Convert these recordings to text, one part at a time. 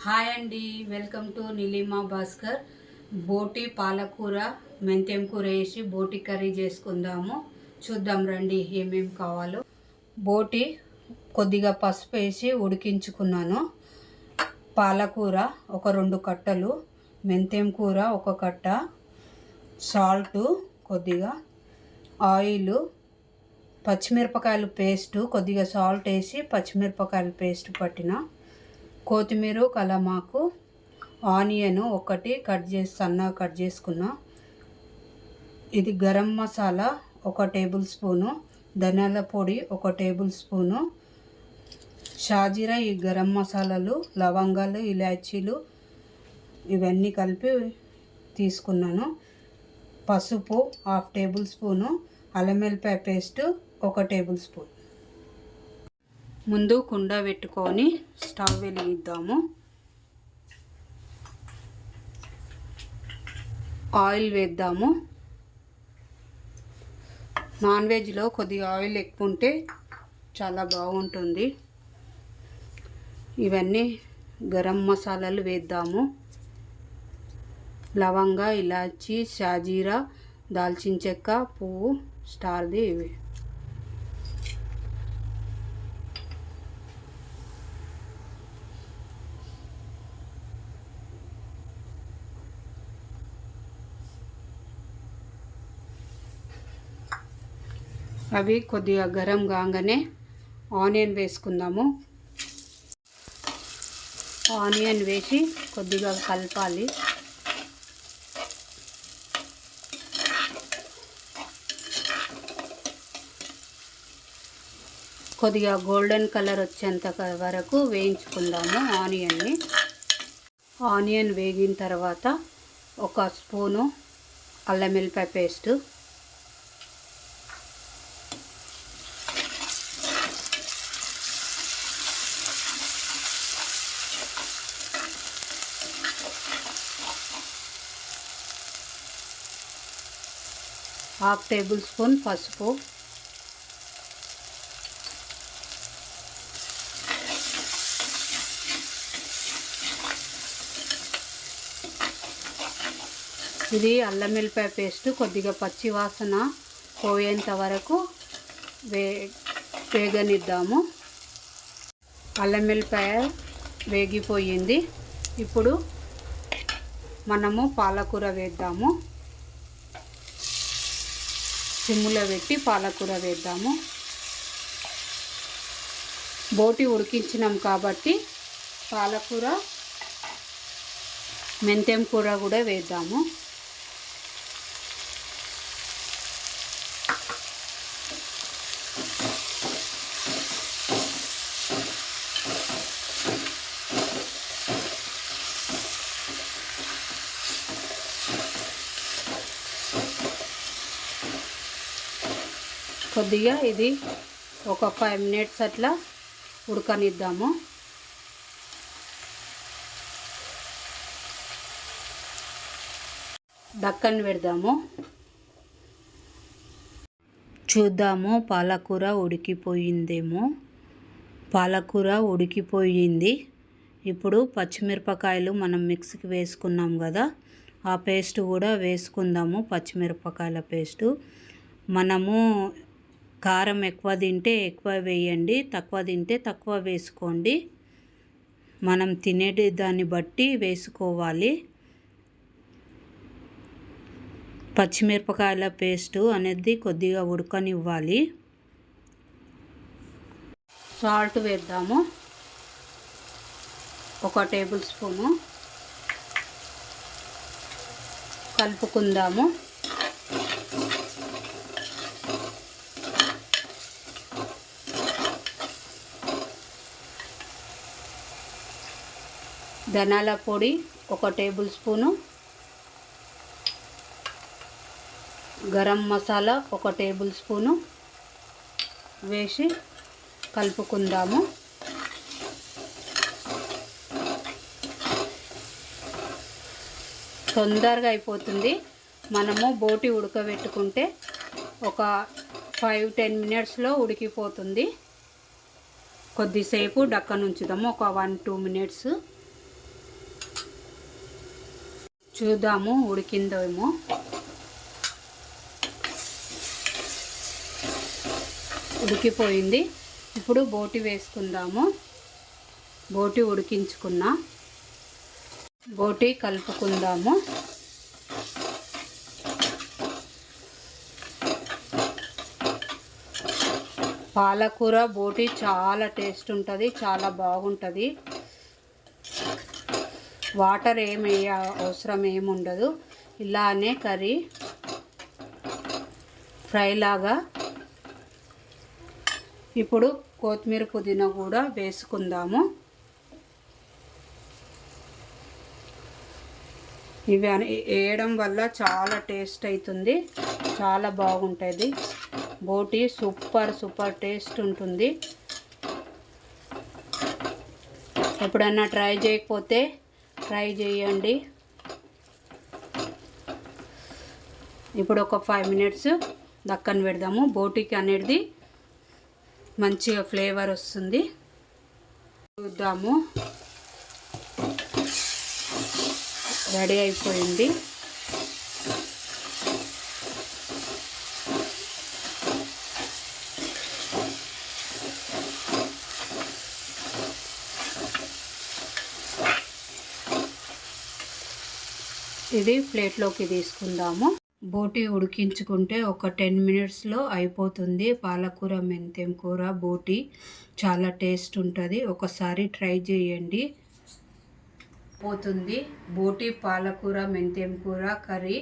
Hi అండి, welcome to Neelima Bhaskar. బోటి పాలకూర మెంతెం కూర వేసి బోటి కర్రీ చేసుకుందాము. చూద్దాం రండి ఏమేమి కావాలో. బోటి కొద్దిగా పసుపు వేసి ఉడికించుకున్నాను. పాలకూర ఒక 2 కట్టలు, మెంతెం కూర ఒక కట్ట, సాల్ట్ కొద్దిగా, ఆయిల్, పచ్చిమిరపకాయలు పేస్టు కొద్దిగా సాల్ట్ వేసి పచ్చిమిరపకాయలు పేస్ట్ పట్టిన, కొత్తిమీర, కలమాకు, ఆనియన్ ఒకటి సన్నగా కట్ చేసుకున్నా. ఇది గరం మసాలా 1 టేబుల్ స్పూను, ధనియాల పొడి 1 టేబుల్ స్పూను, షాజీరా, ఈ గరం మసాలాలు, లవంగాలు, ఇలాచీలు ఇవన్నీ కలిపి తీసుకున్నాను. పసుపు 1/2 టేబుల్ స్పూను, అల్లం వెల్లిపాయ పేస్ట్ 1 టేబుల్ స్పూన్. ముందు కుండ పెట్టుకొని స్టవ్ వెలిగిద్దాము. ఆయిల్ వేద్దాము. నాన్ వెజ్లో కొద్దిగా ఆయిల్ ఎక్కువ ఉంటే చాలా బాగుంటుంది. ఇవన్నీ గరం మసాలాలు వేద్దాము. లవంగా, ఇలాచీ, షాజీరా, దాల్చిన చెక్క, పువ్వు, స్టార్ది ఇవి. అవి కొద్దిగా గరం కాగానే ఆనియన్ వేసుకుందాము. ఆనియన్ వేసి కొద్దిగా కలపాలి. కొద్దిగా గోల్డెన్ కలర్ వచ్చేంత వరకు వేయించుకుందాము ఆనియన్ని. ఆనియన్ వేగిన తర్వాత 1 స్పూను అల్లం వెల్లిపాయ పేస్టు, ½ టేబుల్ స్పూన్ పసుపు, ఇది అల్లం వెల్లిపాయ పేస్ట్ కొద్దిగా పచ్చి వాసన పోయేంత వరకు వేగనిద్దాము. అల్లం వెల్లిపాయ వేగిపోయింది. ఇప్పుడు మనము పాలకూర వేద్దాము. సిమ్ములో పెట్టి పాలకూర వేద్దాము. బోటి ఉడికించినాం కాబట్టి పాలకూర, మెంతెం కూర కూడా వేద్దాము. కొద్దిగా ఇది ఒక 5 మినిట్స్ అట్లా ఉడకనిద్దాము. దక్కన్ పెడదాము. చూద్దాము పాలకూర ఉడికిపోయిందేమో. పాలకూర ఉడికిపోయింది. ఇప్పుడు పచ్చిమిరపకాయలు మనం మిక్సీకి వేసుకున్నాం కదా, ఆ పేస్ట్ కూడా వేసుకుందాము. పచ్చిమిరపకాయల పేస్టు మనము కారం ఎక్కువ తింటే ఎక్కువ వేయండి, తక్కువ తింటే తక్కువ వేసుకోండి. మనం తినేటి దాన్ని బట్టి వేసుకోవాలి. పచ్చిమిరపకాయల పేస్టు అనేది కొద్దిగా ఉడకనివ్వాలి. సాల్ట్ వేద్దాము. 1 టేబుల్ స్పూను కలుపుకుందాము. ధనియాల పొడి 1 table spoon, garam masala 1 table spoon వేసి కలుపుకుందాము. తొందరగా అయిపోతుంది. మనము బోటి ఉడకబెట్టుకుంటే ఒక 5-10 మినిట్స్లో ఉడికిపోతుంది. కొద్దిసేపు డక్కన ఉంచుదాము, ఒక 1-2 మినిట్స్. చూద్దాము ఉడికిందో ఏమో. ఉడికిపోయింది. ఇప్పుడు బోటి వేసుకుందాము. బోటి ఉడికించుకున్న బోటి కలుపుకుందాము. పాలకూర బోటి చాలా టేస్ట్ ఉంటుంది, చాలా బాగుంటుంది. వాటర్ ఏమి అవసరం ఏముండదు. ఇలానే కర్రీ ఫ్రై లాగా. ఇప్పుడు కొత్తిమీర పుదీనా కూడా వేసుకుందాము. ఇవి వేయడం వల్ల చాలా టేస్ట్ అవుతుంది, చాలా బాగుంటుంది. బోటి సూపర్ టేస్ట్ ఉంటుంది. ఎప్పుడన్నా ట్రై చేయకపోతే ట్రై చేయండి. ఇప్పుడు ఒక 5 మినిట్స్ దక్కన పెడదాము. బోటికి అనేది మంచిగా ఫ్లేవర్ వస్తుంది. చూద్దాము. రెడీ అయిపోయింది. ఇది ప్లేట్లోకి తీసుకుందాము. బోటి ఉడికించుకుంటే ఒక 10 మినిట్స్లో అయిపోతుంది. పాలకూర మెంతెం కూర బోటి చాలా టేస్ట్ ఉంటుంది. ఒకసారి ట్రై చేయండి. పోతుంది. బోటి పాలకూర మెంతెం కూర కర్రీ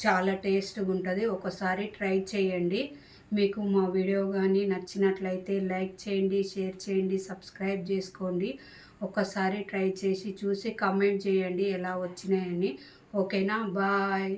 చాలా టేస్ట్గా ఉంటుంది. ఒకసారి ట్రై చేయండి. మీకు మా వీడియో కానీ నచ్చినట్లయితే లైక్ చేయండి, షేర్ చేయండి, సబ్స్క్రైబ్ చేసుకోండి. ఒకసారి ట్రై చేసి చూసి కామెంట్ చేయండి ఎలా వచ్చినాయని. ఓకేనా? బాయ్.